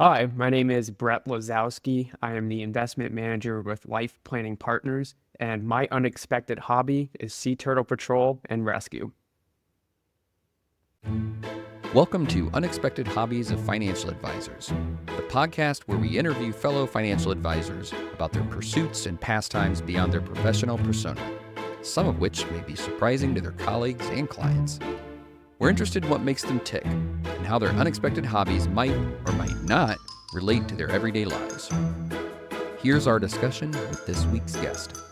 Hi, my name is Brett Lozowski. I am the investment manager with Life Planning Partners, and my unexpected hobby is sea turtle patrol and rescue. Welcome to Unexpected Hobbies of Financial Advisors, the podcast where we interview fellow financial advisors about their pursuits and pastimes beyond their professional persona, some of which may be surprising to their colleagues and clients. We're interested in what makes them tick and how their unexpected hobbies might or might not relate to their everyday lives. Here's our discussion with this week's guest.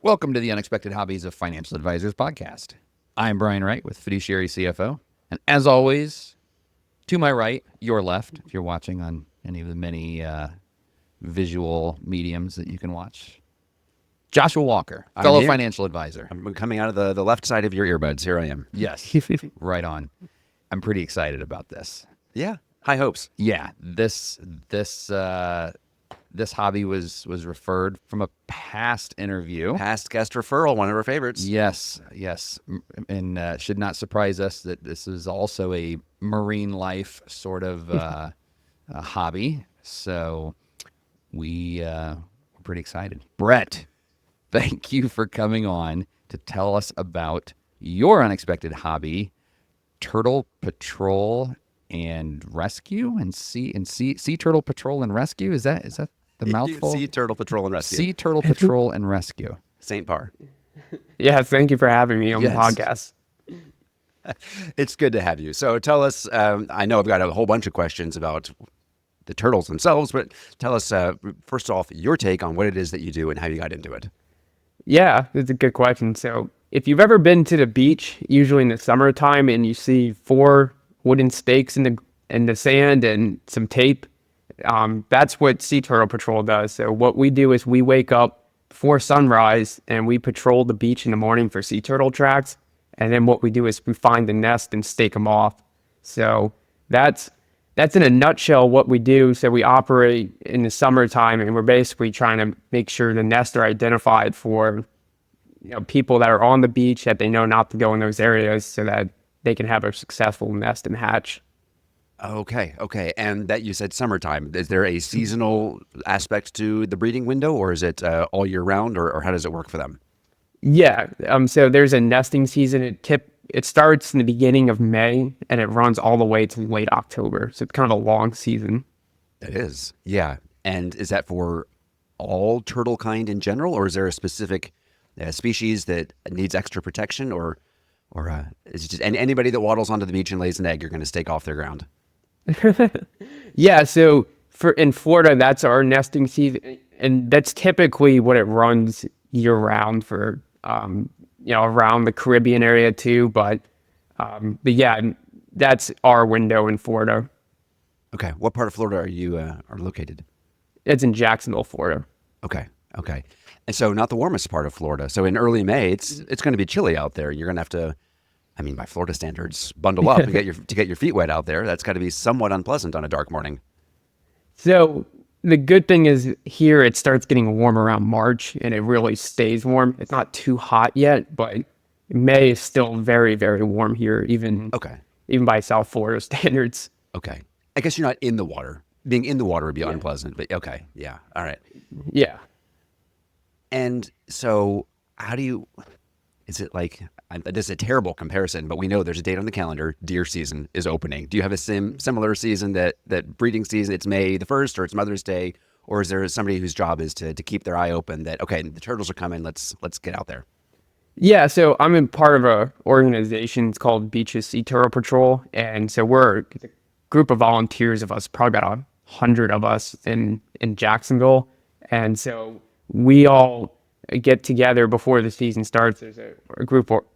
Welcome to the Unexpected Hobbies of Financial Advisors podcast. I'm Brian Wright with Fiduciary CFO. And as always, to my right, your left, if you're watching on any of the many visual mediums that you can watch, Joshua Walker, fellow financial advisor. I'm coming out of the left side of your earbuds. Here I am. Yes, right on. I'm pretty excited about this. Yeah, high hopes. Yeah, this hobby was referred from a past interview. Past guest referral, one of our favorites. Yes, and should not surprise us that this is also a marine life sort of a hobby. So we're pretty excited. Brett, thank you for coming on to tell us about your unexpected hobby, turtle patrol and rescue, and sea turtle patrol and rescue. Is that the mouthful? Sea turtle patrol and rescue. Sea turtle patrol and rescue. St. Par. Yeah, thank you for having me on the podcast. It's good to have you. So tell us, I know I've got a whole bunch of questions about the turtles themselves, but tell us, first off, your take on what it is that you do and how you got into it. Yeah, it's a good question. So if you've ever been to the beach, usually in the summertime, and you see 4 wooden stakes in the sand and some tape, that's what Sea Turtle Patrol does. So what we do is we wake up before sunrise and we patrol the beach in the morning for sea turtle tracks. And then what we do is we find the nest and stake them off. So that's in a nutshell what we do. So we operate in the summertime, and we're basically trying to make sure the nests are identified for people that are on the beach, that they know not to go in those areas so that they can have a successful nest and hatch. Okay. And that you said summertime. Is there a seasonal aspect to the breeding window, or is it all year round, or how does it work for them? Yeah. So there's a nesting season. It starts in the beginning of May and it runs all the way to late October. So it's kind of a long season. It is. Yeah. And is that for all turtle kind in general, or is there a specific species that needs extra protection, or is it just anybody that waddles onto the beach and lays an egg, you're going to stake off their ground? Yeah. So in Florida, that's our nesting season, and that's typically what it runs year round for, around the Caribbean area too. But yeah, that's our window in Florida. Okay. What part of Florida are you are located? It's in Jacksonville, Florida. Okay. And so not the warmest part of Florida. So in early May, it's going to be chilly out there. You're going to have to, by Florida standards, bundle up to get your feet wet out there. That's got to be somewhat unpleasant on a dark morning. So the good thing is here it starts getting warm around March, and it really stays warm. It's not too hot yet, but May is still very, very warm here, even by South Florida standards. Okay. I guess you're not in the water. Being in the water would be unpleasant, but okay. Yeah. All right. Yeah. And so is it like, this is a terrible comparison, but we know there's a date on the calendar, deer season is opening. Do you have a similar season that breeding season, it's May the 1st or it's Mother's Day, or is there somebody whose job is to keep their eye open that, okay, the turtles are coming, let's get out there? Yeah, so I'm in part of a organization. It's called Beaches Sea Turtle Patrol, and so we're a group of volunteers of us, probably about 100 of us in Jacksonville, and so we all get together before the season starts.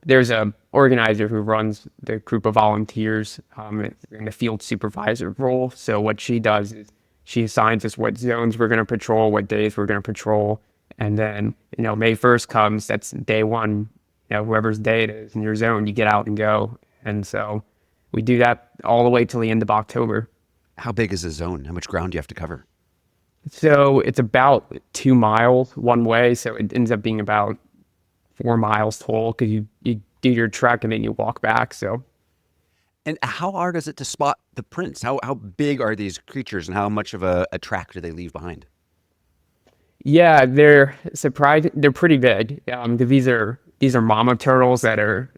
There's a organizer who runs the group of volunteers in the field supervisor role. So what she does is she assigns us what zones we're going to patrol, what days we're going to patrol, and then May 1st comes. That's day one. Whoever's day it is in your zone, you get out and go. And so we do that all the way till the end of October. How big is the zone? How much ground do you have to cover? So it's about 2 miles one way. So it ends up being about 4 miles total because you do your trek and then you walk back. So And how hard is it to spot the prints? How big are these creatures, and how much of a track do they leave behind? Yeah, they're surprised. They're pretty big. 'Cause these are mama turtles that are,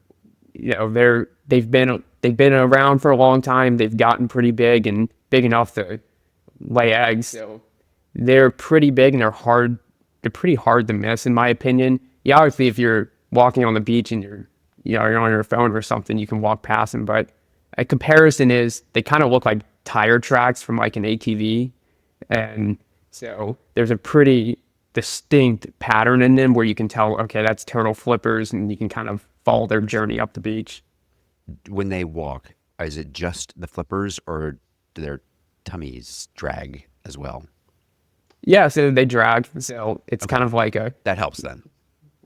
they've been around for a long time. They've gotten pretty big and big enough to lay eggs. So they're pretty big and they're hard. They're pretty hard to miss, in my opinion. Yeah, obviously, if you're walking on the beach and you're on your phone or something, you can walk past them. But a comparison is they kind of look like tire tracks from like an ATV, and so there's a pretty distinct pattern in them where you can tell, okay, that's turtle flippers, and you can kind of follow their journey up the beach. When they walk, is it just the flippers, or do their tummies drag as well? Yeah, so they drag. So it's kind of That helps then.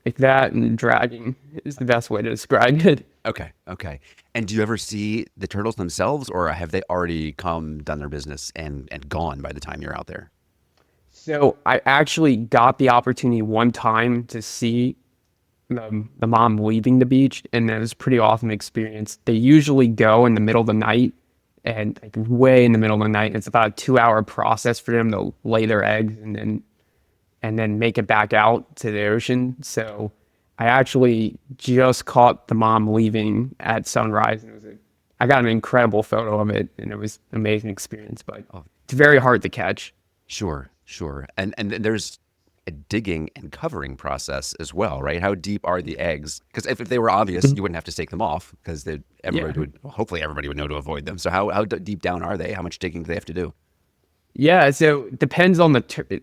like that, and dragging is the best way to describe it. Okay, okay. And do you ever see the turtles themselves, or have they already come, done their business, and gone by the time you're out there? So I actually got the opportunity one time to see the mom leaving the beach, and it was a pretty awesome experience. They usually go in the middle of the night, and like way in the middle of the night. It's about a 2-hour process for them to lay their eggs and then make it back out to the ocean. So I actually just caught the mom leaving at sunrise, and I got an incredible photo of it, and it was an amazing experience. But it's very hard to catch. Sure, sure. And there's a digging and covering process as well, right? How deep are the eggs? Because if they were obvious, you wouldn't have to stake them off, because hopefully everybody would know to avoid them. So how deep down are they? How much digging do they have to do? Yeah, so it depends on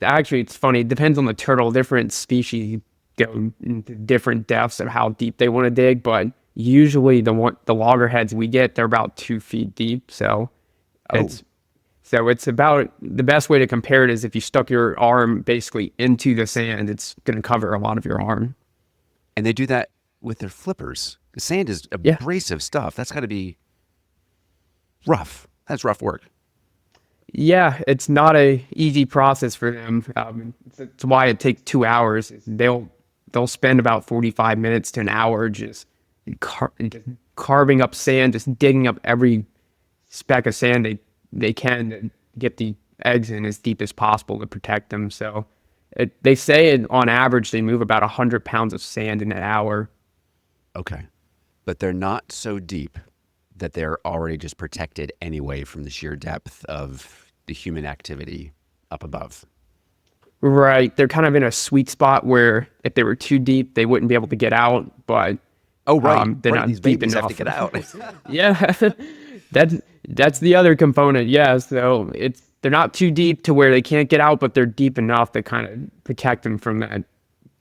actually, it's funny. It depends on the turtle. Different species go into different depths of how deep they want to dig, but usually the loggerheads we get, they're about 2 feet deep. So it's about the best way to compare it is if you stuck your arm basically into the sand, it's going to cover a lot of your arm. And they do that with their flippers. The sand is Yeah. abrasive stuff. That's got to be rough. That's rough work. Yeah, it's not a easy process for them. It's why it takes 2 hours. They'll spend about 45 minutes to an hour just carving up sand, just digging up every speck of sand they can to get the eggs in as deep as possible to protect them. So they say on average they move about 100 pounds of sand in an hour. Okay. But they're not so deep that they're already just protected anyway from the sheer depth of the human activity up above. Right. They're kind of in a sweet spot where if they were too deep, they wouldn't be able to get out. But Oh, right. they're Right, not these deep babies enough. have to get out. Yeah, that's the other component. Yeah, so they're not too deep to where they can't get out, but they're deep enough to kind of protect them from that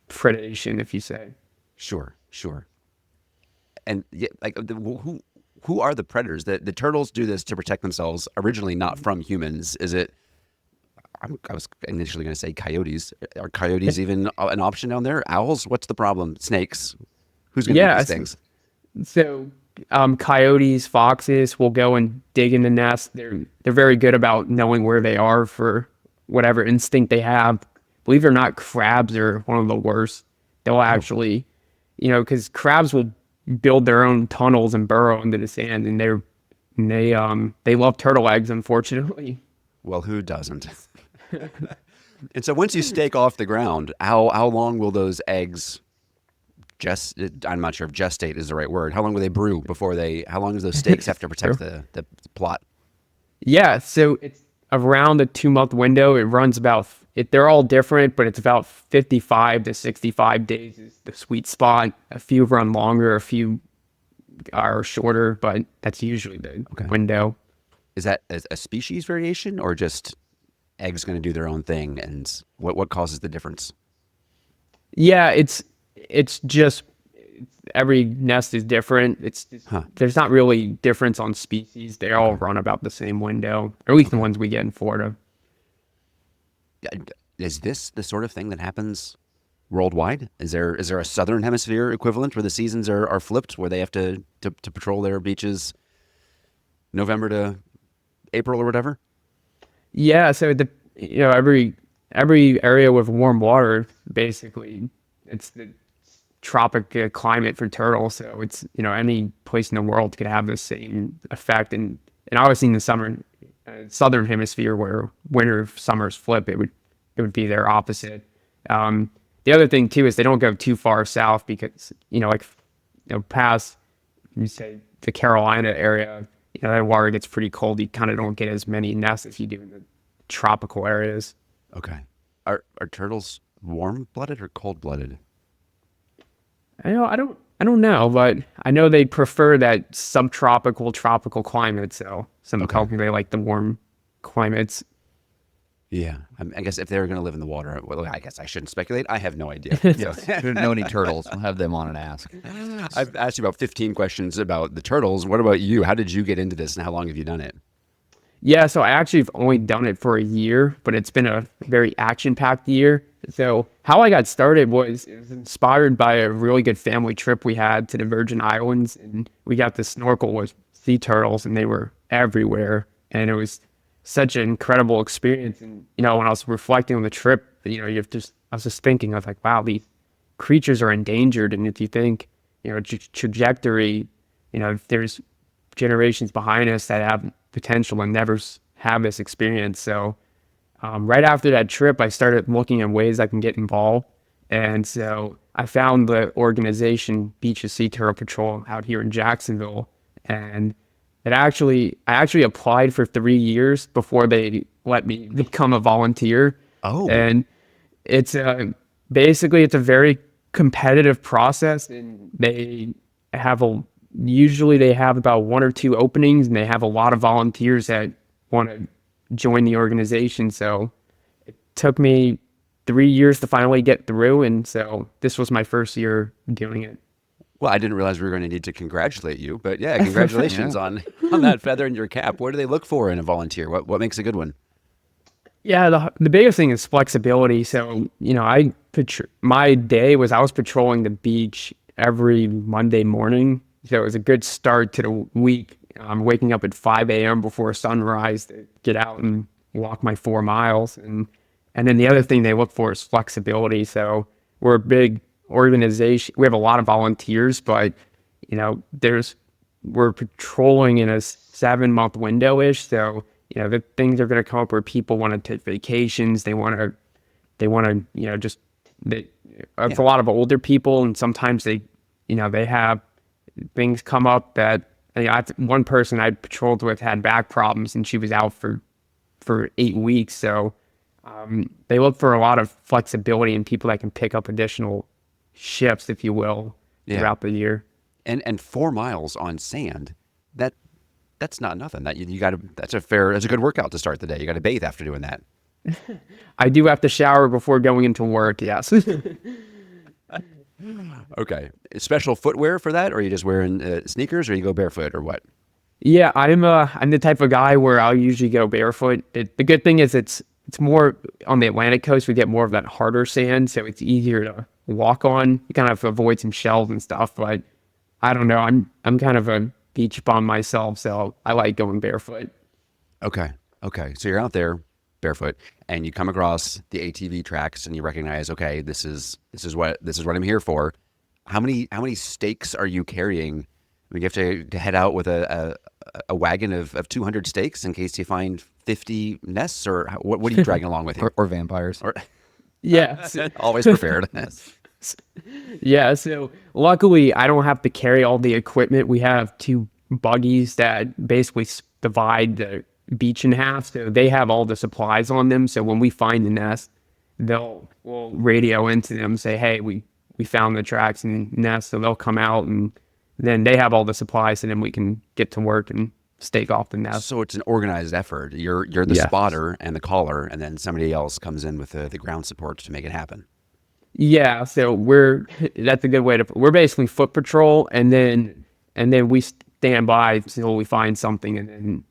predation, if you say. Sure, sure. And who are the predators? The turtles do this to protect themselves, originally not from humans. Is it? I was initially going to say coyotes. Are coyotes even an option down there? Owls? What's the problem? Snakes? Who's going to eat these things? So coyotes, foxes will go and dig in the nest. They're very good about knowing where they are for whatever instinct they have. Believe it or not, crabs are one of the worst. They'll actually, because crabs will build their own tunnels and burrow into the sand, and they love turtle eggs, unfortunately. Well, who doesn't? And so once you stake off the ground, how long will those eggs I'm not sure if gestate is the right word. How long will they brew before how long does those stakes have to protect the plot? Yeah, so it's around a 2-month window. It runs they're all different, but it's about 55 to 65 days is the sweet spot. A few run longer, a few are shorter, but that's usually the window. Is that a species variation, or just eggs going to do their own thing? And what causes the difference? Yeah, it's just every nest is different. There's not really difference on species. They all run about the same window, or at least the ones we get in Florida. Is this the sort of thing that happens worldwide? Is there a southern hemisphere equivalent where the seasons are flipped, where they have to patrol their beaches November to April or whatever? Yeah, so every area with warm water, basically, it's tropic climate for turtles. So it's, any place in the world could have the same effect. And obviously in the summer, southern hemisphere where winter summers flip, it would be their opposite. The other thing too is they don't go too far south because, past, you say the Carolina area, that water gets pretty cold. You kind of don't get as many nests as you do in the tropical areas. Okay. Are turtles warm-blooded or cold-blooded? I don't know, but I know they prefer that subtropical, tropical climate. So some tell me they like the warm climates. Yeah. I guess if they were going to live in the water, well, I guess I shouldn't speculate. I have no idea. Yes. If you don't know any turtles, we'll have them on and ask. I've asked you about 15 questions about the turtles. What about you? How did you get into this and how long have you done it? Yeah, so I actually have only done it for a year, but it's been a very action-packed year. So how I got started was it was inspired by a really good family trip we had to the Virgin Islands, and we got to snorkel with sea turtles, and they were everywhere, and it was such an incredible experience. And when I was reflecting on the trip, I was just thinking, I was like, wow, these creatures are endangered, and if you think, trajectory, there's generations behind us that have potential and never have this experience. So right after that trip, I started looking at ways I can get involved. And so I found the organization Beach and Sea Turtle Patrol out here in Jacksonville. And I actually applied for 3 years before they let me become a volunteer. Oh. And it's basically it's a very competitive process, and usually they have about 1 or 2 openings, and they have a lot of volunteers that want to join the organization. So it took me 3 years to finally get through, and so this was my first year doing it. Well, I didn't realize we were going to need to congratulate you, but yeah, congratulations on that feather in your cap. What do they look for in a volunteer? What makes a good one? Yeah, the biggest thing is flexibility. So, my day was I was patrolling the beach every Monday morning. So it was a good start to the week. I'm waking up at 5 a.m. before sunrise to get out and walk my 4 miles. And then the other thing they look for is flexibility. So we're a big organization. We have a lot of volunteers, but we're patrolling in a 7-month window-ish. So the things are going to come up where people want to take vacations. They want to it's a lot of older people, and sometimes they have things come up that one person I patrolled with had back problems, and she was out for 8 weeks. So they look for a lot of flexibility and people that can pick up additional shifts, if you will, throughout the year. And 4 miles on sand, that's not nothing. That's a good workout to start the day. You got to bathe after doing that. I do have to shower before going into work. Yes. Okay. Special footwear for that, or are you just wearing sneakers, or you go barefoot, or what? Yeah, I'm the type of guy where I'll usually go barefoot. The good thing is it's more on the Atlantic coast. We get more of that harder sand, so it's easier to walk on. You kind of avoid some shells and stuff, but I don't know. I'm kind of a beach bum myself, so I like going barefoot. Okay. So you're out there barefoot, and you come across the ATV tracks, and you recognize, okay, this is what I'm here for. How many stakes are you carrying? I mean, you have to head out with a wagon of 200 stakes in case you find 50 nests, or what are you dragging along with you? Or vampires. Yeah. Always prepared. Yeah, so luckily I don't have to carry all the equipment. We have 2 buggies that basically divide the beach in half, so they have all the supplies on them. So when we find the nest, we'll radio into them, say, hey, we found the tracks and nest, so they'll come out, and then they have all the supplies, and then we can get to work and stake off the nest. So it's an organized effort. You're the spotter and the caller, and then somebody else comes in with the ground support to make it happen. Yeah, so that's a good way we're basically foot patrol, and then we stand by until we find something, and then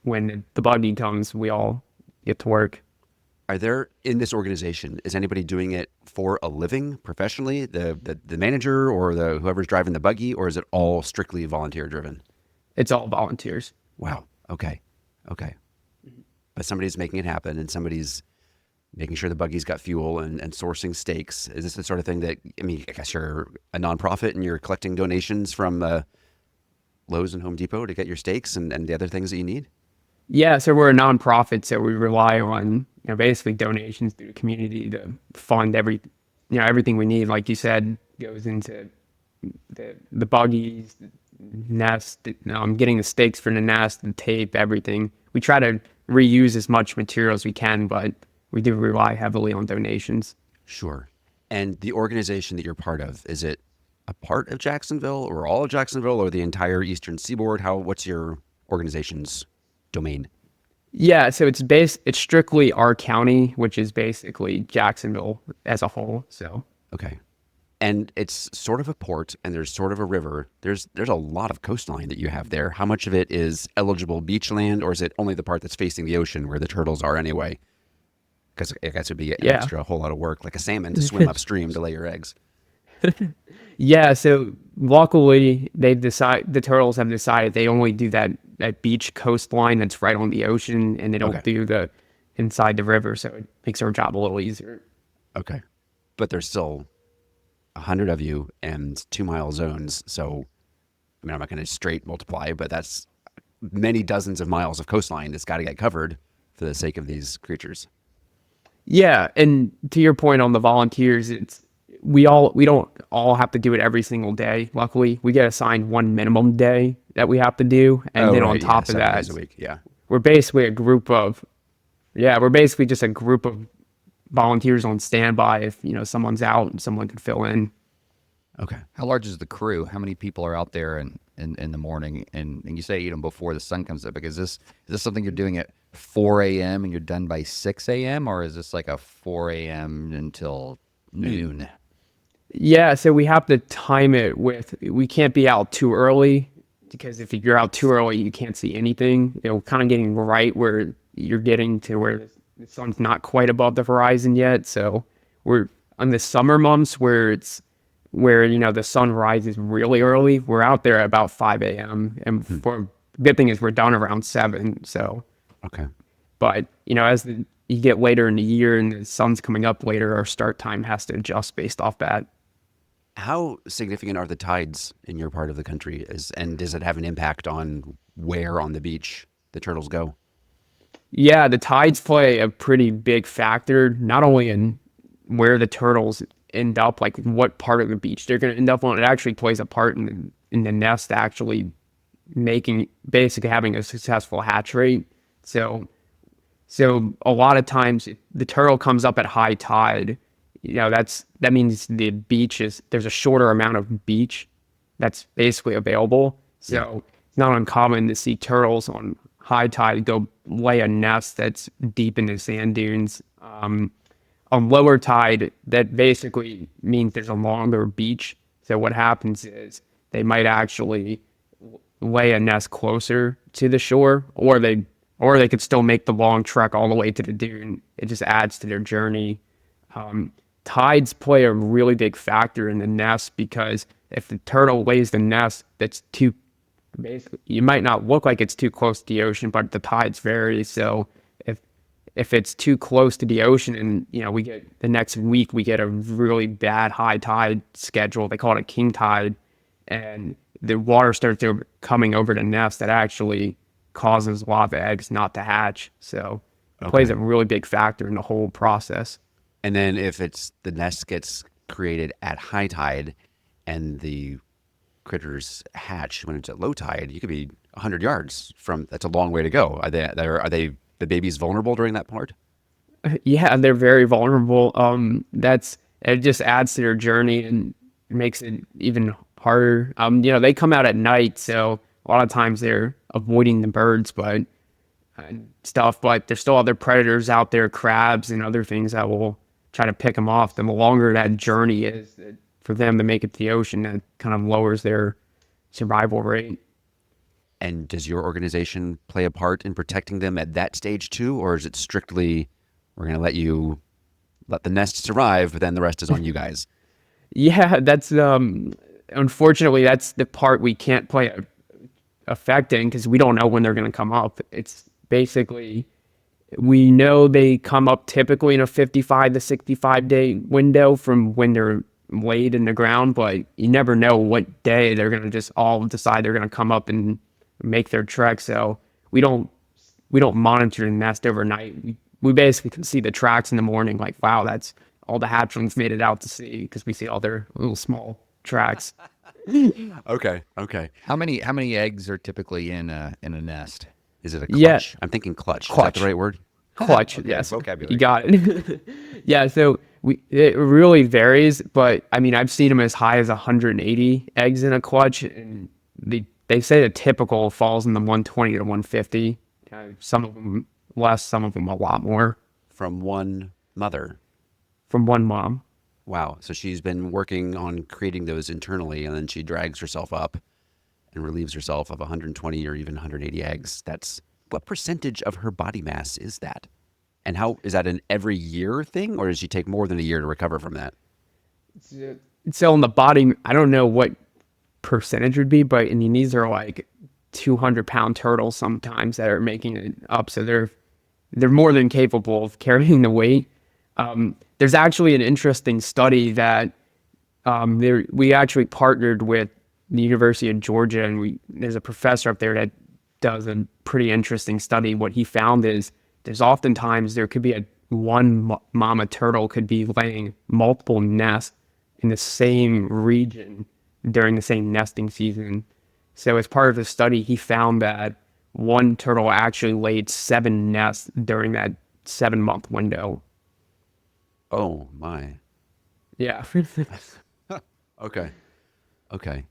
when the buggy comes, we all get to work. Are there, in this organization, is anybody doing it for a living professionally, the manager or whoever's driving the buggy, or is it all strictly volunteer driven? It's all volunteers. Wow. Okay. But somebody's making it happen, and somebody's making sure the buggy's got fuel and sourcing steaks. Is this the sort of thing that, I mean, I guess you're a nonprofit and you're collecting donations from Lowe's and Home Depot to get your steaks and the other things that you need? Yeah, so we're a nonprofit, so we rely on basically donations through the community to fund everything we need. Like you said, goes into the buggies, the nest, getting the stakes for the nest, the tape, everything. We try to reuse as much material as we can, but we do rely heavily on donations. Sure. And the organization that you're part of, is it a part of Jacksonville or all of Jacksonville or the entire Eastern Seaboard? What's your organization's domain? Yeah, so it's strictly our county, which is basically Jacksonville as a whole. So Okay. And it's sort of a port and there's sort of a river. There's a lot of coastline that you have there. How much of it is eligible beach land, or is it only the part that's facing the ocean where the turtles are anyway? Because I guess it would be an extra whole lot of work, like a salmon to swim upstream to lay your eggs. Yeah, so luckily the turtles have decided they only do that beach coastline that's right on the ocean, and they don't do the inside the river, so it makes our job a little easier. Okay. But there's still 100 of you and 2-mile zones. So, I mean, I'm not going to straight multiply, but that's many dozens of miles of coastline that's got to get covered for the sake of these creatures. Yeah, and to your point on the volunteers, we don't all have to do it every single day. Luckily, we get assigned one minimum day that we have to do, and then on top of 7 that, days a week. Yeah. we're basically we're basically just a group of volunteers on standby if someone's out and someone could fill in. Okay. How large is the crew? How many people are out there in the morning? And you say before the sun comes up. Because is this something you're doing at 4 a.m. and you're done by 6 a.m. or is this like a 4 a.m. until noon? Yeah, so we have to time it we can't be out too early, because if you're out too early, you can't see anything. Kind of getting right where you're getting to where the sun's not quite above the horizon yet. So we're on the summer months where the sun rises really early. We're out there at about 5 a.m. and good thing is we're done around 7. So, Okay. but as you get later in the year and the sun's coming up later, our start time has to adjust based off that. How significant are the tides in your part of the country? And does it have an impact on where on the beach the turtles go? Yeah, the tides play a pretty big factor, not only in where the turtles end up, like what part of the beach they're going to end up on. It actually plays a part in the nest actually basically having a successful hatch rate. So a lot of times the turtle comes up at high tide. That means there's a shorter amount of beach that's basically available. So it's not uncommon to see turtles on high tide go lay a nest that's deep in the sand dunes. On lower tide, that basically means there's a longer beach. So what happens is they might actually lay a nest closer to the shore, or they could still make the long trek all the way to the dune. It just adds to their journey. Tides play a really big factor in the nest, because if the turtle lays the nest that's basically, you might not look like it's too close to the ocean, but the tides vary. So if it's too close to the ocean and we get the next week, we get a really bad high tide schedule. They call it a king tide, and the water starts coming over the nest. That actually causes a lot of eggs not to hatch. So it plays a really big factor in the whole process. And then if the nest gets created at high tide and the critters hatch when it's at low tide, you could be 100 yards from. That's a long way to go. Are they the babies vulnerable during that part? Yeah, they're very vulnerable. It just adds to their journey and makes it even harder. They come out at night, so a lot of times they're avoiding the birds, but there's still other predators out there, crabs and other things that will try to pick them off. And the longer that journey is for them to make it to the ocean, that kind of lowers their survival rate. And does your organization play a part in protecting them at that stage too? Or is it strictly, we're going to let the nest survive, but then the rest is on you guys? Yeah, that's, unfortunately, that's the part we can't play affecting, because we don't know when they're going to come up. It's basically, We know they come up typically in a 55 to 65 day window from when they're laid in the ground, but you never know what day they're going to just all decide they're going to come up and make their trek. So we don't monitor the nest overnight. We basically can see the tracks in the morning, like, wow, that's all the hatchlings made it out to sea, because we see all their little small tracks. Okay. Okay. How many eggs are typically in a nest? Is it a Yeah. clutch? I'm thinking clutch. Is that Clutch. the right word? Clutch, Okay, yes. vocabulary. You got it. Yeah, so it really varies, but I mean, I've seen them as high as 180 eggs in a clutch, and they say the typical falls in the 120 to 150. Some of them less, some of them a lot more, From one mother. from one mom. Wow. So she's been working on creating those internally, and then she drags herself up and relieves herself of 120 or even 180 eggs. That's what percentage of her body mass is that? And how is that an every year thing, or does she take more than a year to recover from that? So on the body, I don't know what percentage would be, but I mean, these are like 200-pound turtles sometimes that are making it up. So they're more than capable of carrying the weight. There's actually an interesting study that we actually partnered with the University of Georgia, and there's a professor up there that does a pretty interesting study. What he found is there's oftentimes there could be one mama turtle could be laying multiple nests in the same region during the same nesting season. So as part of the study, he found that one turtle actually laid 7 nests during that 7-month window. Oh my. Yeah. Okay. Okay.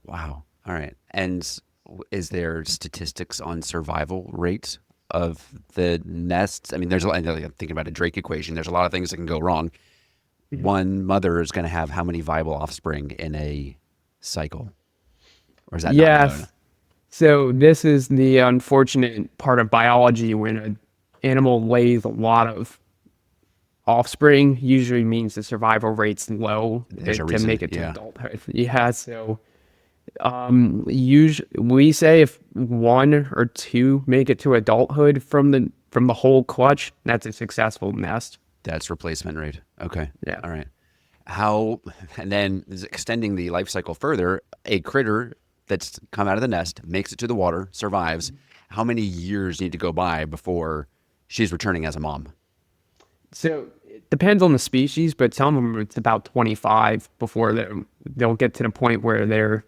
Wow. All right. And is there statistics on survival rate of the nests? I mean, I'm thinking about a Drake equation. There's a lot of things that can go wrong. One mother is going to have how many viable offspring in a cycle? Or is that not known? Yes. So this is the unfortunate part of biology. When an animal lays a lot of offspring, usually means the survival rate's low There's a to reason, make it to yeah. adulthood. Yeah. So usually we say if 1 or 2 make it to adulthood from the whole clutch, that's a successful nest. That's replacement rate. Okay. Yeah. All right. And then extending the life cycle further, a critter that's come out of the nest, makes it to the water, survives. How many years need to go by before she's returning as a mom? So it depends on the species, but some of them it's about 25 before they'll get to the point where they're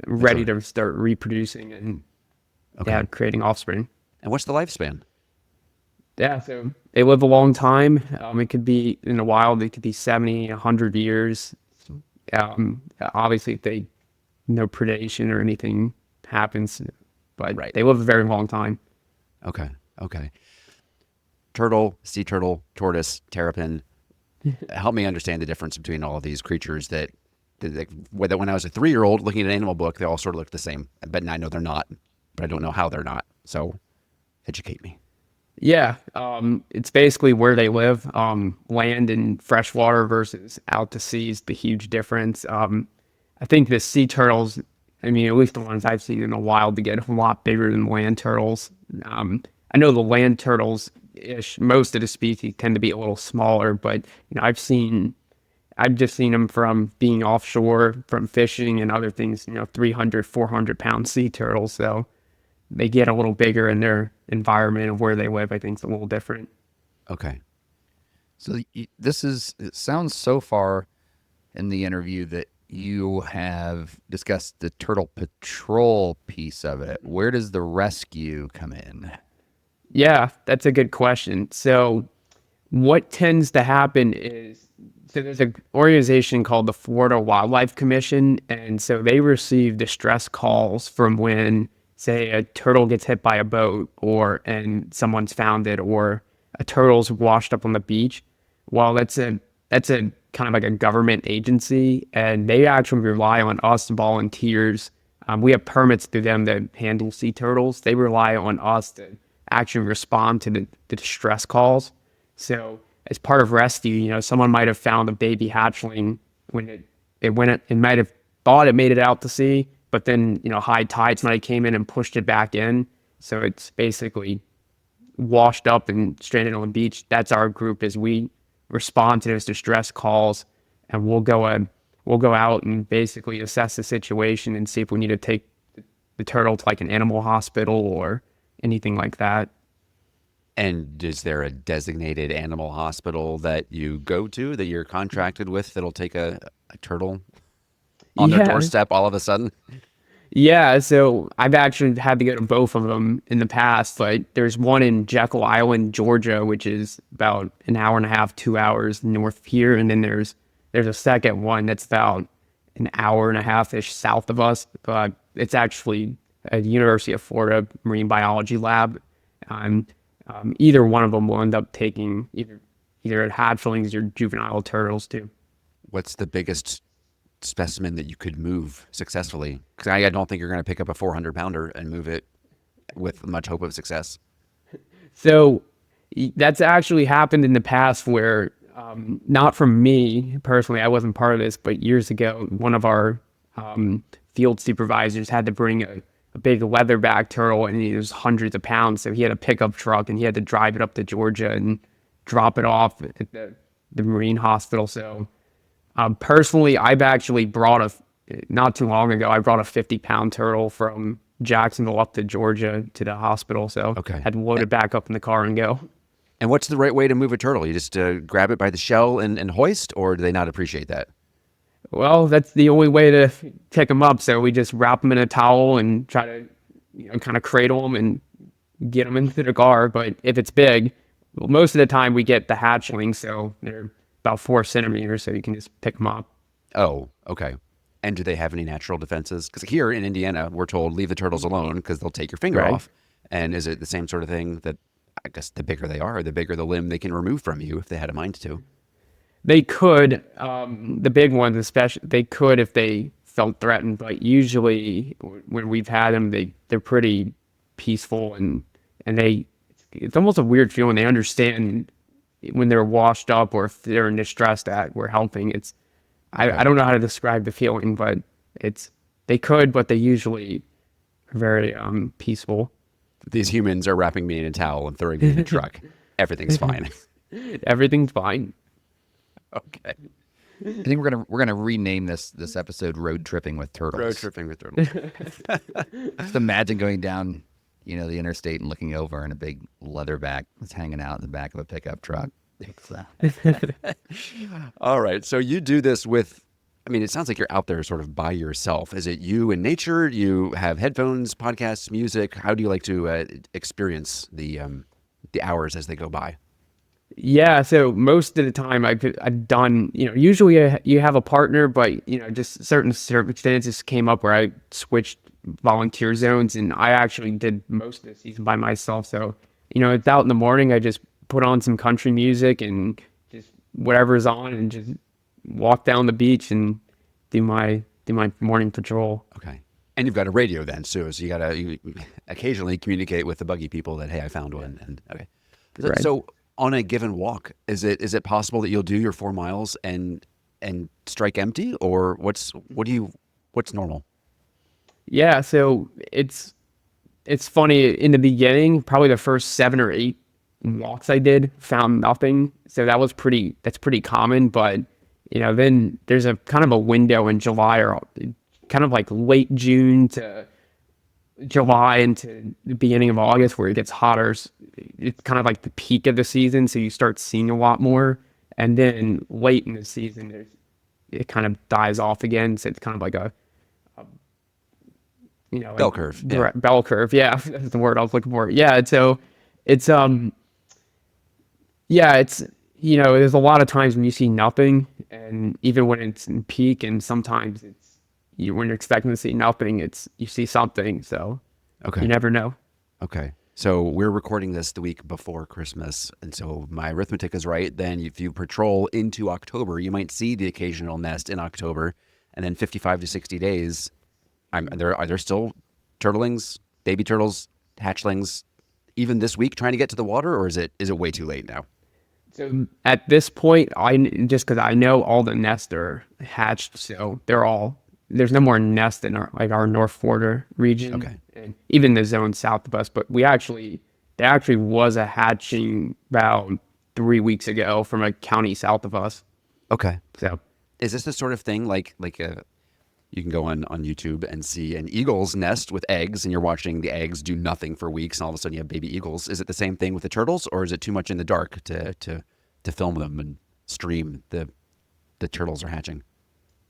ready to start reproducing and creating offspring. And what's the lifespan? Yeah, so they live a long time. It could be in the wild, it could be 70, 100 years. Obviously, if no predation or anything happens, but they live a very long time. Okay. Okay. Turtle, sea turtle, tortoise, terrapin. Help me understand the difference between all of these creatures that when I was a 3-year-old looking at an animal book, they all sort of look the same. But I know they're not, but I don't know how they're not. So educate me. Yeah, it's basically where they live. Land and freshwater versus out to sea is the huge difference. I think the sea turtles, I mean, at least the ones I've seen in the wild, to get a lot bigger than land turtles. I know the land turtles, most of the species tend to be a little smaller, but I've just seen them from being offshore, from fishing and other things, 300, 400-pound sea turtles. So they get a little bigger, in their environment of where they live, I think, is a little different. Okay. So it sounds so far in the interview that you have discussed the turtle patrol piece of it. Where does the rescue come in? Yeah, that's a good question. So what tends to happen is, so there's an organization called the Florida Wildlife Commission, and so they receive distress calls from when, say, a turtle gets hit by a boat and someone's found it, or a turtle's washed up on the beach. Well, that's a kind of like a government agency, and they actually rely on us volunteers. We have permits through them to handle sea turtles. They rely on us to actually respond to the distress calls. So as part of rescue, someone might have found a baby hatchling when it might have thought it made it out to sea, but then high tides might have came in and pushed it back in. So it's basically washed up and stranded on the beach, that's our group. Is we respond to those distress calls, and we'll go out and basically assess the situation and see if we need to take the turtle to like an animal hospital or anything like that. And is there a designated animal hospital that you go to that you're contracted with that'll take a turtle on their doorstep all of a sudden? Yeah, so I've actually had to go to both of them in the past. Like, there's one in Jekyll Island, Georgia, which is about an hour and a half, 2 hours north of here, and then there's a second one that's about an hour and a half-ish south of us. But it's actually a University of Florida marine biology lab. Either one of them will end up taking either hatchlings or juvenile turtles too. What's the biggest specimen that you could move successfully? Because I don't think you're going to pick up a 400-pounder and move it with much hope of success. So that's actually happened in the past where, not from me personally, I wasn't part of this, but years ago, one of our field supervisors had to bring a big leatherback turtle, and it was hundreds of pounds. So he had a pickup truck, and he had to drive it up to Georgia and drop it off at the marine hospital. So personally, I've actually not too long ago, I brought a 50-pound turtle from Jacksonville up to Georgia to the hospital. So Okay. had to load it back up in the car and go. And what's the right way to move a turtle? You just grab it by the shell and hoist, or do they not appreciate that? Well, that's the only way to pick them up. So we just wrap them in a towel and try to, kind of cradle them and get them into the car. But if it's big, well, most of the time we get the hatchlings, so they're about 4 centimeters, so you can just pick them up. Oh, okay. And do they have any natural defenses? Because here in Indiana, we're told leave the turtles alone because they'll take your finger Right. off. And is it the same sort of thing that, I guess, the bigger they are, the bigger the limb they can remove from you if they had a mind to? They could, the big ones especially, they could if they felt threatened, but usually when we've had them, they're pretty peaceful, and it's almost a weird feeling. They understand when they're washed up or if they're in distress that we're helping. I don't know how to describe the feeling, but they could, but they usually are very peaceful. These humans are wrapping me in a towel and throwing me in a truck. Everything's fine. Everything's fine. Okay. I think we're gonna rename this episode "Road Tripping with Turtles." Road tripping with turtles. Just imagine going down, the interstate and looking over, and a big leatherback that's hanging out in the back of a pickup truck. All right. So you do this with, it sounds like you're out there sort of by yourself. Is it you and nature? You have headphones, podcasts, music. How do you like to experience the hours as they go by? Yeah, so most of the time I've done, usually you have a partner, but, just certain circumstances came up where I switched volunteer zones, and I actually did most of the season by myself. So, it's out in the morning, I just put on some country music and just whatever's on and just walk down the beach and do my morning patrol. Okay. And you've got a radio then, so you occasionally communicate with the buggy people that, hey, I found one. And okay. Right. So on a given walk, is it possible that you'll do your 4 miles and strike empty, or what's normal? Yeah, so it's funny. In the beginning, probably the first 7 or 8 walks I did, found nothing. So that's pretty common. But then there's a kind of a window in July, or kind of like late June to July into the beginning of August, where it gets hotter. It's kind of like the peak of the season, so you start seeing a lot more. And then late in the season, it kind of dies off again. So it's kind of like a Bell curve. Yeah. Bell curve. Yeah, that's the word I was looking for. Yeah, so it's there's a lot of times when you see nothing, and even when it's in peak, and sometimes when you're expecting to see nothing, you see something. So Okay. you never know. Okay. So we're recording this the week before Christmas, and so my arithmetic is right. Then if you patrol into October, you might see the occasional nest in October, and then 55 to 60 days, are there still turtlings, baby turtles, hatchlings, even this week trying to get to the water, or is it way too late now? So at this point, just because I know all the nests are hatched, so there's no more nests in our North Florida region. Okay. And even the zone south of us. But we actually there actually was a hatching about 3 weeks ago from a county south of us. Okay. So Is this the sort of thing like you can go on YouTube and see an eagle's nest with eggs, and you're watching the eggs do nothing for weeks, and all of a sudden you have baby eagles? Is it the same thing with the turtles, or is it too much in the dark to film them and stream the turtles are hatching?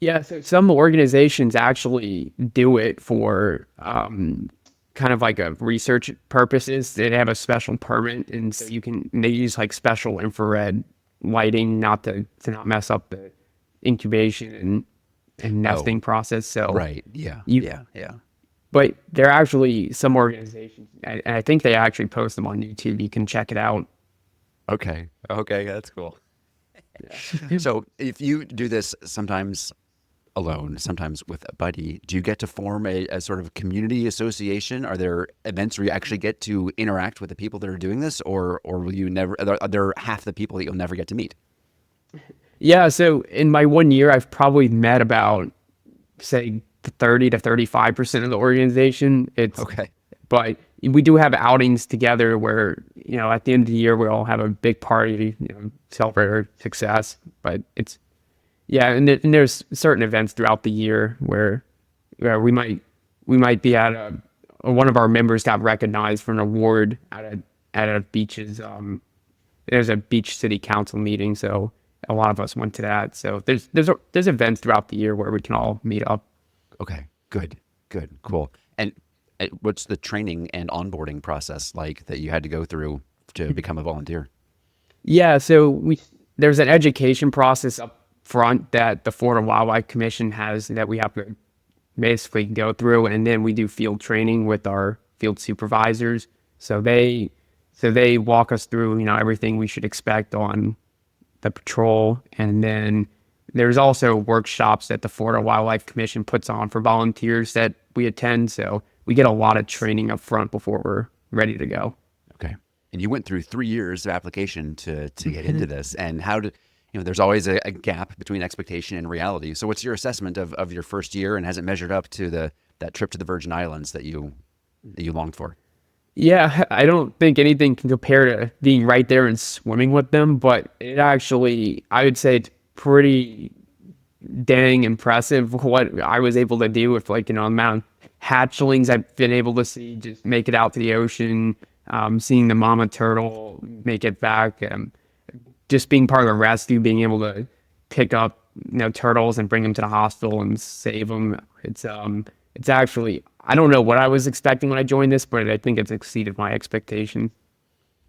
yeah, so some organizations actually do it for kind of like a research purposes. They have a special permit, and so they use like special infrared lighting not to not mess up the incubation and nesting process. So Right. Yeah. you Yeah. but there are actually some organizations, and I think they actually post them on YouTube. You can check it out. Okay. Okay. That's cool. So if you do this sometimes alone, sometimes with a buddy, do you get to form a sort of community association? Are there events where you actually get to interact with the people that are doing this, or will you never? Are there half the people that you'll never get to meet? Yeah, so in my 1 year, I've probably met about, say, 30 to 35% of the organization. Okay. But we do have outings together where, at the end of the year, we all have a big party, celebrate our success. But and there's certain events throughout the year where we might be at one of our members got recognized for an award at a beach's, there's a beach city council meeting, so a lot of us went to that. So there's events throughout the year where we can all meet up. Okay. Good. Cool. And what's the training and onboarding process like that you had to go through to become a volunteer? Yeah, so there's an education process up front that the Florida Wildlife Commission has that we have to basically go through, and then we do field training with our field supervisors. So they walk us through, everything we should expect on the patrol, and then there's also workshops that the Florida Wildlife Commission puts on for volunteers that we attend. So we get a lot of training up front before we're ready to go. Okay. And you went through 3 years of application to get into this. And how did, there's always a gap between expectation and reality. So what's your assessment of your first year, and has it measured up to that trip to the Virgin Islands that you longed for? Yeah, I don't think anything can compare to being right there and swimming with them, but it actually, I would say it's pretty dang impressive what I was able to do with the amount of hatchlings I've been able to see just make it out to the ocean, seeing the mama turtle make it back, just being part of the rescue, being able to pick up turtles and bring them to the hospital and save them. It's actually, I don't know what I was expecting when I joined this, but I think it's exceeded my expectations.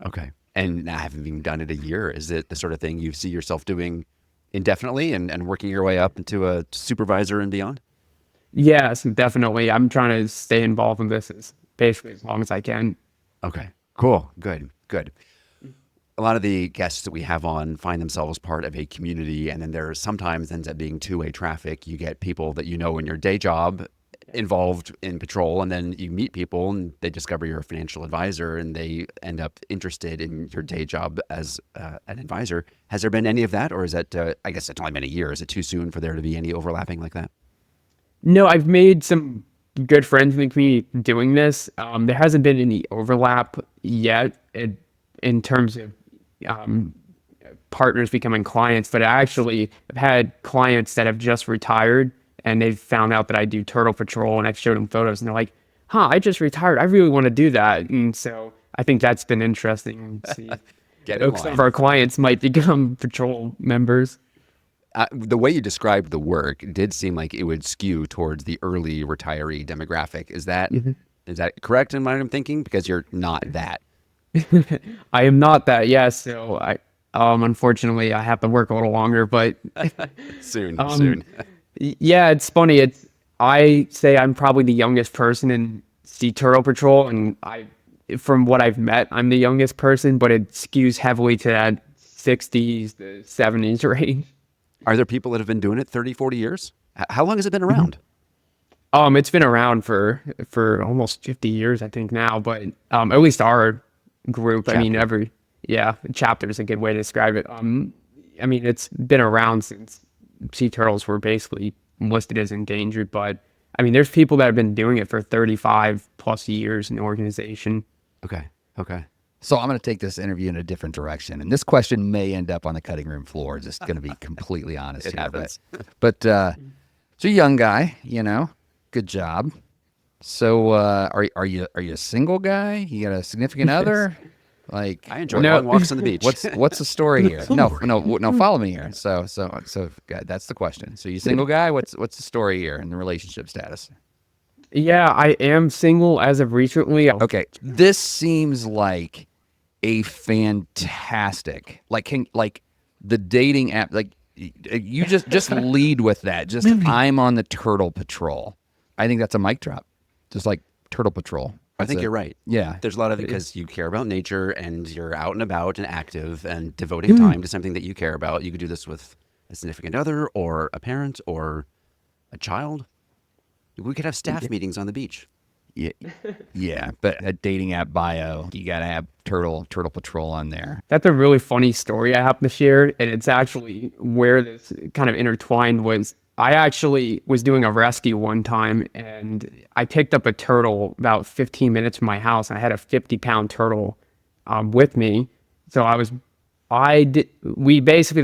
Okay. And now, having even done it a year, is it the sort of thing you see yourself doing indefinitely and working your way up into a supervisor and beyond? Yes, definitely. I'm trying to stay involved in this basically as long as I can. Okay. Cool. Good. A lot of the guests that we have on find themselves part of a community, and then there sometimes ends up being two-way traffic. You get people that in your day job involved in patrol, and then you meet people and they discover you're a financial advisor and they end up interested in your day job as an advisor. Has there been any of that, or is that, I guess it's only been a year. Is it too soon for there to be any overlapping like that? No, I've made some good friends in the community doing this. There hasn't been any overlap yet in terms of partners becoming clients, but I actually have had clients that have just retired and they've found out that I do turtle patrol, and I've showed them photos and they're like, I just retired. I really want to do that. And so I think that's been interesting to see. Some of our clients might become patrol members. The way you described the work did seem like it would skew towards the early retiree demographic. Is that correct in what I'm thinking? Because you're not that. I am not that. Yes. So I, unfortunately, I have to work a little longer, but soon. Yeah, it's funny. I say I'm probably the youngest person in Sea Turtle Patrol, and from what I've met, I'm the youngest person, but it skews heavily to that 60s, the 70s range. Are there people that have been doing it 30, 40 years? How long has it been around? It's been around for almost 50 years, I think now, but at least our group, Chapter. Chapter is a good way to describe it. It's been around since sea turtles were basically listed as endangered, but there's people that have been doing it for 35 plus years in the organization. Okay. So I'm going to take this interview in a different direction, and this question may end up on the cutting room floor. Just going to be completely honest It here, happens. but so young guy, good job. So are you a single guy? You got a significant other? Like, I enjoy No. long walks on the beach. what's the story here? No, follow me here. So that's the question. So you single guy? What's the story here in the relationship status? Yeah, I am single as of recently. Okay, this seems like a fantastic like the dating app. Like you just lead with that. Just I'm on the turtle patrol. I think that's a mic drop. Just like turtle patrol. I think you're right. Yeah. There's a lot of it because you care about nature and you're out and about and active and devoting time to something that you care about. You could do this with a significant other or a parent or a child. We could have staff meetings on the beach. Yeah, but a dating app bio, you gotta have turtle patrol on there. That's a really funny story I have to share, and it's actually where this kind of intertwined was I actually was doing a rescue one time, and I picked up a turtle about 15 minutes from my house, and I had a 50-pound turtle with me. So the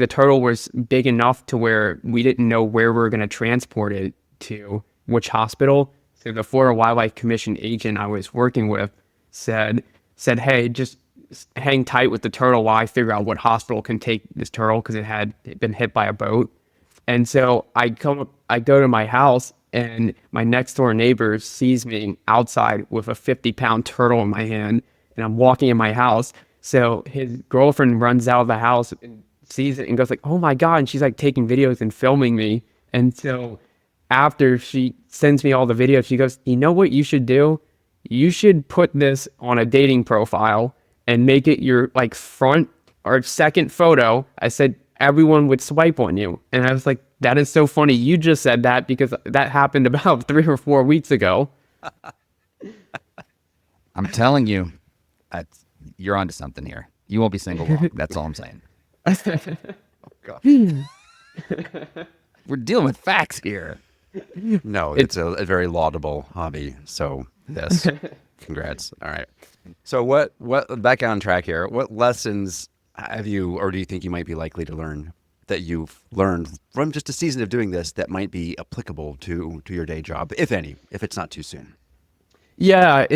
turtle was big enough to where we didn't know where we were going to transport it to, which hospital. So the Florida Wildlife Commission agent I was working with said, hey, just hang tight with the turtle while I figure out what hospital can take this turtle because it had been hit by a boat. And so I go to my house, and my next door neighbor sees me outside with a 50-pound turtle in my hand, and I'm walking in my house. So his girlfriend runs out of the house and sees it and goes like, "Oh my God!" And she's like taking videos and filming me. And so after she sends me all the videos, she goes, "You know what you should do? You should put this on a dating profile and make it your like front or second photo." I said, "Everyone would swipe on you." And I was like, that is so funny. You just said that because that happened about 3 or 4 weeks ago. I'm telling you, you're onto something here. You won't be single long. That's all I'm saying. God. We're dealing with facts here. No, it's a very laudable hobby. So yes, congrats. All right. So what back on track here, what lessons have you, or do you think you might be likely to learn that you've learned from just a season of doing this that might be applicable to your day job, if any, if it's not too soon? Yeah,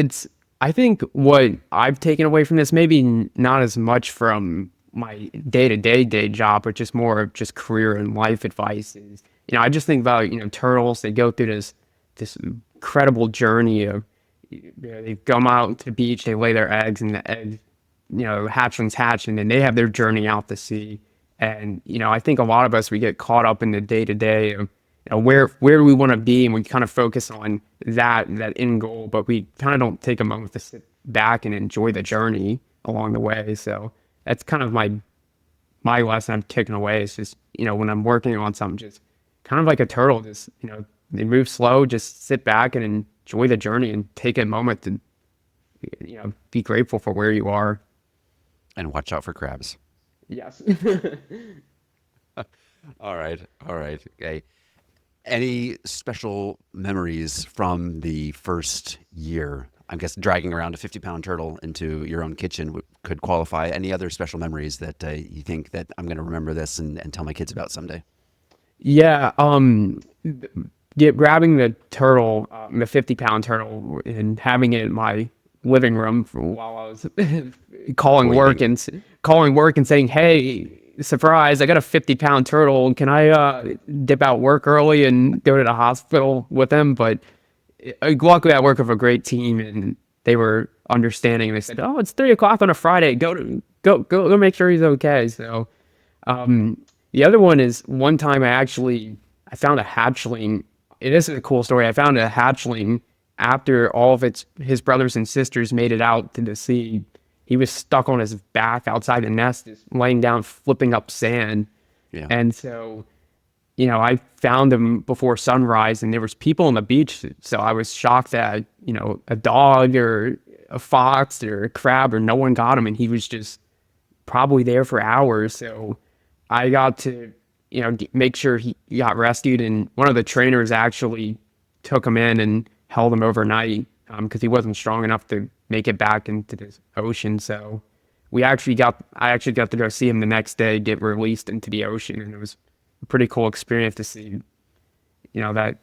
I think what I've taken away from this, maybe not as much from my day-to-day day job, but just more of just career and life advice is, I just think about, turtles, they go through this incredible journey of, they come out to the beach, they lay their eggs, and the eggs, hatchlings hatch, and then they have their journey out to sea. And, I think a lot of us, we get caught up in the day-to-day of, where do we want to be? And we kind of focus on that end goal, but we kind of don't take a moment to sit back and enjoy the journey along the way. So that's kind of my lesson I've taken away is just, when I'm working on something, just kind of like a turtle, just, they move slow, just sit back and enjoy the journey and take a moment to, be grateful for where you are. And watch out for crabs. Yes. All right. Okay. Any special memories from the first year? I guess dragging around a 50-pound turtle into your own kitchen could qualify. Any other special memories that you think that I'm going to remember this and tell my kids about someday? Yeah. Grabbing the turtle, the 50-pound turtle, and having it in my living room while I was calling work and saying, "Hey, surprise, I got a 50-pound turtle. Can I dip out work early and go to the hospital with him?" But luckily I work with a great team, and they were understanding. They said, "Oh, it's 3:00 on a Friday. Go make sure he's okay." So the other one is one time I found a hatchling. This is a cool story. I found a hatchling after all of his brothers and sisters made it out to the sea. He was stuck on his back outside the nest, just laying down, flipping up sand. Yeah. And so, I found him before sunrise, and there was people on the beach. So I was shocked that, a dog or a fox or a crab or no one got him. And he was just probably there for hours. So I got to, make sure he got rescued. And one of the trainers actually took him in and held him overnight because he wasn't strong enough to make it back into the ocean. So I actually got to go see him the next day get released into the ocean, and it was a pretty cool experience to see. That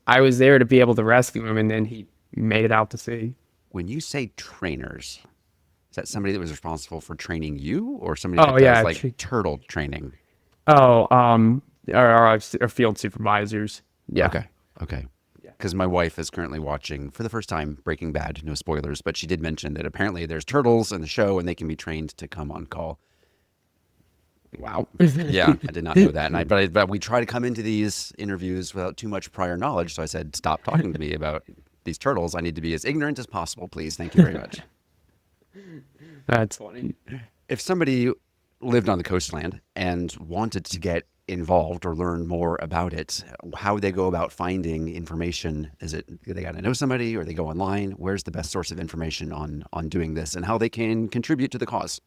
I was there to be able to rescue him, and then he made it out to sea. When you say trainers, is that somebody that was responsible for training you, or somebody Oh that yeah, does like turtle training? oh our field supervisors. Yeah. Okay. Okay. Because my wife is currently watching for the first time Breaking Bad. No spoilers, but she did mention that apparently there's turtles in the show and they can be trained to come on call. Wow. Yeah, I did not know that. And but we try to come into these interviews without too much prior knowledge. So I said, stop talking to me about these turtles. I need to be as ignorant as possible, please. Thank you very much. That's funny. If somebody lived on the coastland and wanted to get involved or learn more about it, how would they go about finding information? Is it they got to know somebody, or they go online? Where's the best source of information on doing this and how they can contribute to the cause?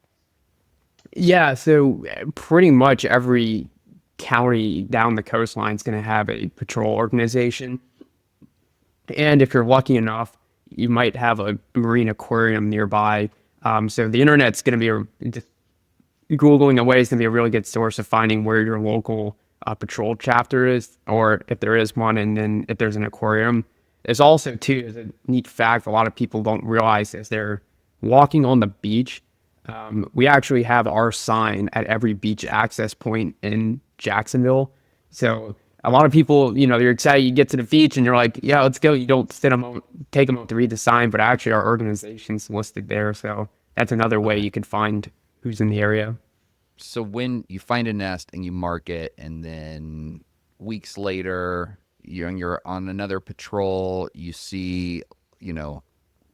Yeah, so pretty much every county down the coastline is going to have a patrol organization. And if you're lucky enough, you might have a marine aquarium nearby. So the internet's going to be just Googling away is going to be a really good source of finding where your local patrol chapter is, or if there is one, and then if there's an aquarium. There's also, too, is a neat fact a lot of people don't realize as they're walking on the beach. We actually have our sign at every beach access point in Jacksonville. So a lot of people, you're excited, you get to the beach and you're like, yeah, let's go. You don't take a moment to read the sign, but actually our organization's listed there. So that's another way you can find who's in the area. So when you find a nest and you mark it, and then weeks later you're on another patrol, you see,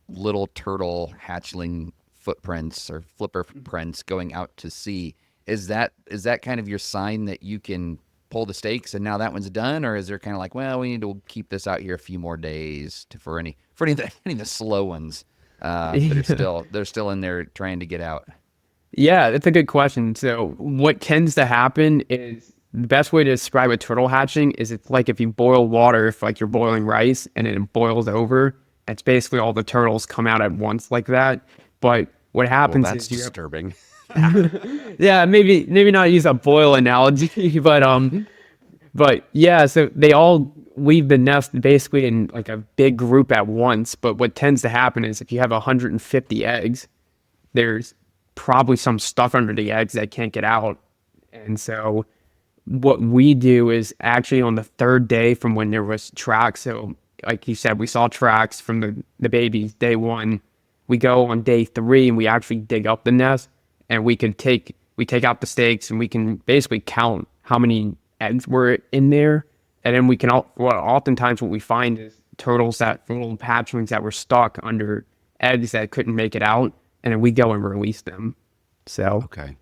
little turtle hatchling footprints or flipper prints going out to sea. Is that kind of your sign that you can pull the stakes and now that one's done, or is there kind of like, well, we need to keep this out here a few more days for any of the slow ones that they're still in there trying to get out? Yeah, that's a good question. So what tends to happen is the best way to describe a turtle hatching is it's like if you boil water, if like you're boiling rice and it boils over, it's basically all the turtles come out at once like that. But what happens Well, that's is disturbing. yeah, maybe not use a boil analogy, but yeah, so they all leave the nest basically in like a big group at once. But what tends to happen is if you have 150 eggs, there's probably some stuff under the eggs that can't get out. And so what we do is actually on the third day from when there was tracks. So like you said, we saw tracks from the babies day one. We go on day 3 and we actually dig up the nest, and we take out the stakes and we can basically count how many eggs were in there. And then oftentimes what we find is turtles little hatchlings that were stuck under eggs that couldn't make it out. And then we go and release them. So Okay.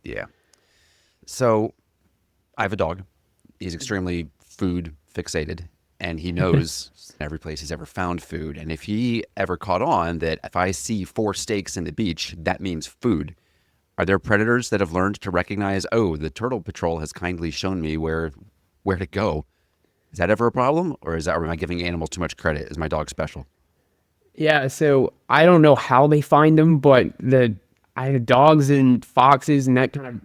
Yeah. So I have a dog. He's extremely food fixated, and he knows every place he's ever found food. And if he ever caught on that if I see 4 steaks in the beach, that means food. Are there predators that have learned to recognize, oh, the turtle patrol has kindly shown me where to go? Is that ever a problem? Or am I giving animals too much credit? Is my dog special? yeah, so I don't know how they find them, but I have dogs and foxes and that kind of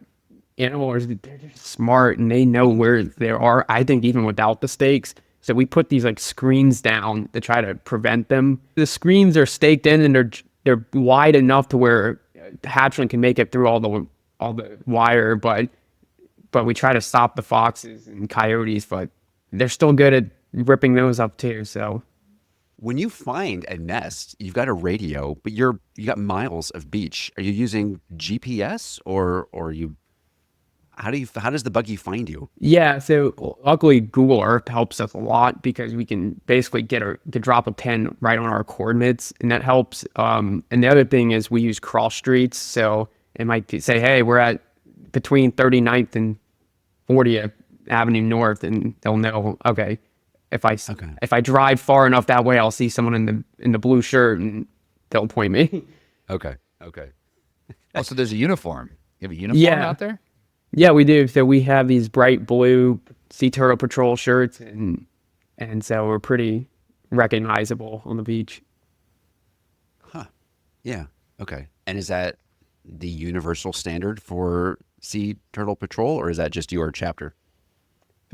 animals, they're just smart and they know where they are. I think even without the stakes. So we put these like screens down to try to prevent them. The screens are staked in and they're wide enough to where the hatchling can make it through all the wire, but we try to stop the foxes and coyotes, but they're still good at ripping those up too. So When you find a nest, you've got a radio, but you got miles of beach. Are you using GPS or how does the buggy find you? yeah, so luckily Google Earth helps us a lot because we can basically drop a pin right on our coordinates, and that helps. And the other thing is we use cross streets, so it might say, hey, we're at between 39th and 40th Avenue North, and they'll know, okay, if I drive far enough that way, I'll see someone in the blue shirt, and they'll point me. Okay. Also, there's a uniform. You have a uniform out there? Yeah, we do. So we have these bright blue Sea Turtle Patrol shirts, and so we're pretty recognizable on the beach. Huh. Yeah. Okay. And is that the universal standard for sea turtle patrol, or is that just your chapter?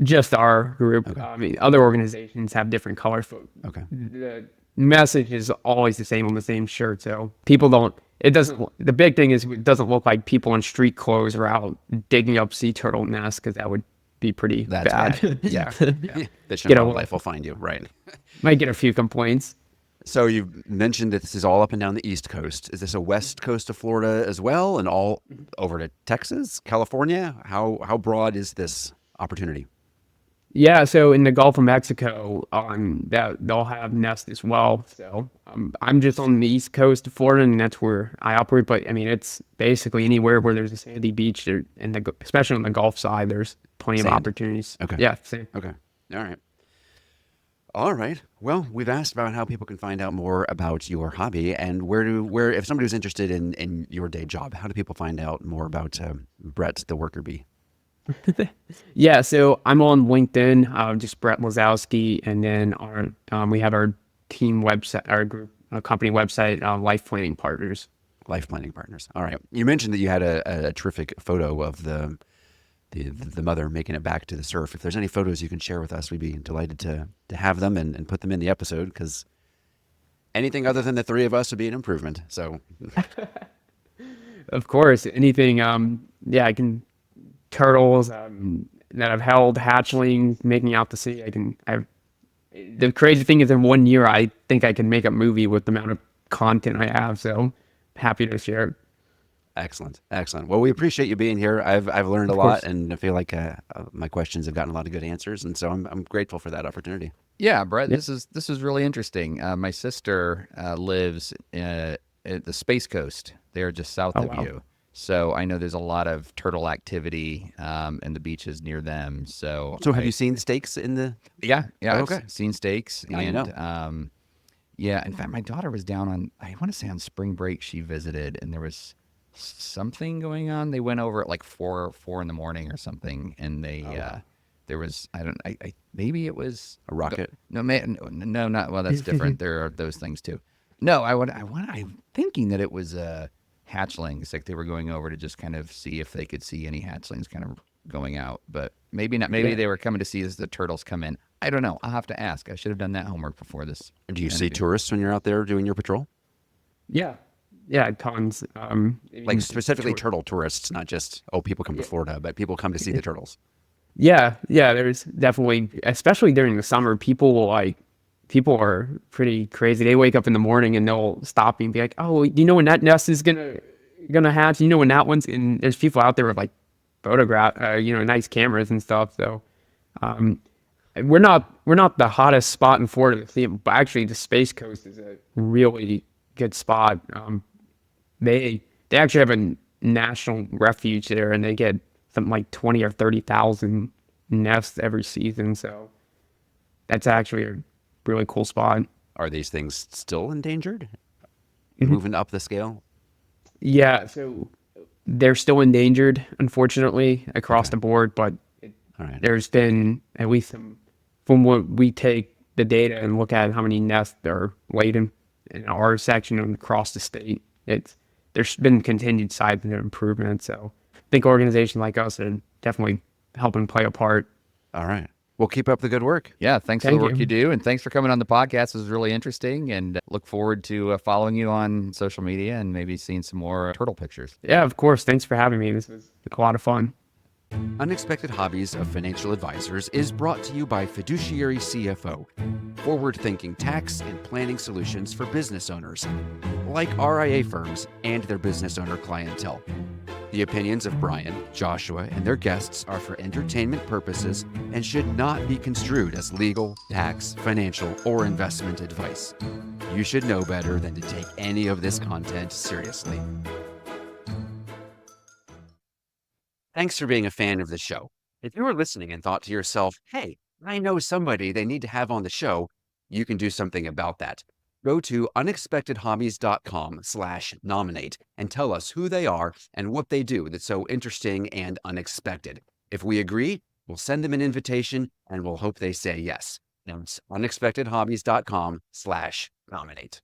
Just our group. Okay. I mean, other organizations have different colors, but Okay. the message is always the same on the same shirt. So people don't. It doesn't. The big thing is it doesn't look like people in street clothes are out digging up sea turtle nests, because that would be pretty That's bad. bad. Yeah. Fish and Get a- Wildlife will find you, right? Might get a few complaints. So you've mentioned that this is all up and down the East Coast. Is this a West Coast of Florida as well, and all over to Texas, California? How broad is this opportunity? Yeah, so in the Gulf of Mexico, that they'll have nests as well. So I'm just on the east coast of Florida, and that's where I operate. But I mean, it's basically anywhere where there's a sandy beach, there, and especially on the Gulf side, there's plenty Sand. of opportunities. Okay. Yeah, same. Okay. All right. All right. Well, we've asked about how people can find out more about your hobby, and where if somebody was interested in your day job, how do people find out more about Brett the worker bee? Yeah, so I'm on LinkedIn, just Brett Lozowski, and then we have our team website, our group, company website, Life Planning Partners. Life Planning Partners. All right. You mentioned that you had a terrific photo of the mother making it back to the surf. If there's any photos you can share with us, we'd be delighted to have them and put them in the episode, because anything other than the three of us would be an improvement. So, Of course, anything. Yeah, I can turtles that I've held, hatchlings, making out to sea. The crazy thing is, in 1 year, I think I can make a movie with the amount of content I have. So happy to share. excellent. Excellent. Well, we appreciate you being here. I've learned a Of lot, course. and I feel like my questions have gotten a lot of good answers, and so I'm grateful for that opportunity. Yeah, Brett, this is really interesting. My sister lives at the Space Coast. They're just south Oh, of wow. you. So I know there's a lot of turtle activity and the beaches near them. So So, have you seen the stakes in the? Yeah, Oh, I've okay. seen stakes. Now you And know. yeah, in fact, my daughter was down on, I want to say on spring break, she visited, and there was something going on. They went over at like four in the morning or something, and there was, maybe it was A rocket? No, no, not, well, that's different. There are those things too. No, I'm thinking that it was hatchlings, like they were going over to just kind of see if they could see any hatchlings kind of going out, but maybe not. Maybe Yeah. they were coming to see as the turtles come in. I don't know. I'll have to ask. I should have done that homework before this. Do you see interview. tourists when you're out there doing your patrol? Yeah, tons. Like specifically turtle tourists, not just people come to Florida, but people come to see the turtles. Yeah, there's definitely, especially during the summer, people are pretty crazy. They wake up in the morning and they'll stop me and be like, "Oh, do you know when that nest is gonna hatch? You know when that one's?" And there's people out there with like nice cameras and stuff. So, we're not the hottest spot in Florida to see it, but actually the Space Coast is a really good spot. They actually have a national refuge there, and they get something like 20 or 30,000 nests every season. So that's actually a really cool spot. Are these things still endangered? Mm-hmm. Moving up the scale? Yeah, so they're still endangered, unfortunately, across the board. But All right. there's been, at least from what we take the data and look at how many nests are laid in our section and across the state, there's been continued seismic improvement. So I think organizations like us are definitely helping play a part. All right. Well, keep up the good work. Yeah, thanks for Thank the work you. you do, and thanks for coming on the podcast. It was really interesting, and look forward to following you on social media and maybe seeing some more turtle pictures. Yeah, of course. Thanks for having me. This was a lot of fun. Unexpected Hobbies of Financial Advisors is brought to you by Fiduciary CFO, forward-thinking tax and planning solutions for business owners, like RIA firms and their business owner clientele. The opinions of Brian, Joshua, and their guests are for entertainment purposes and should not be construed as legal, tax, financial, or investment advice. You should know better than to take any of this content seriously. Thanks for being a fan of the show. If you were listening and thought to yourself, hey, I know somebody they need to have on the show, you can do something about that. Go to unexpectedhobbies.com/nominate and tell us who they are and what they do that's so interesting and unexpected. If we agree, we'll send them an invitation and we'll hope they say yes. Now it's unexpectedhobbies.com/nominate.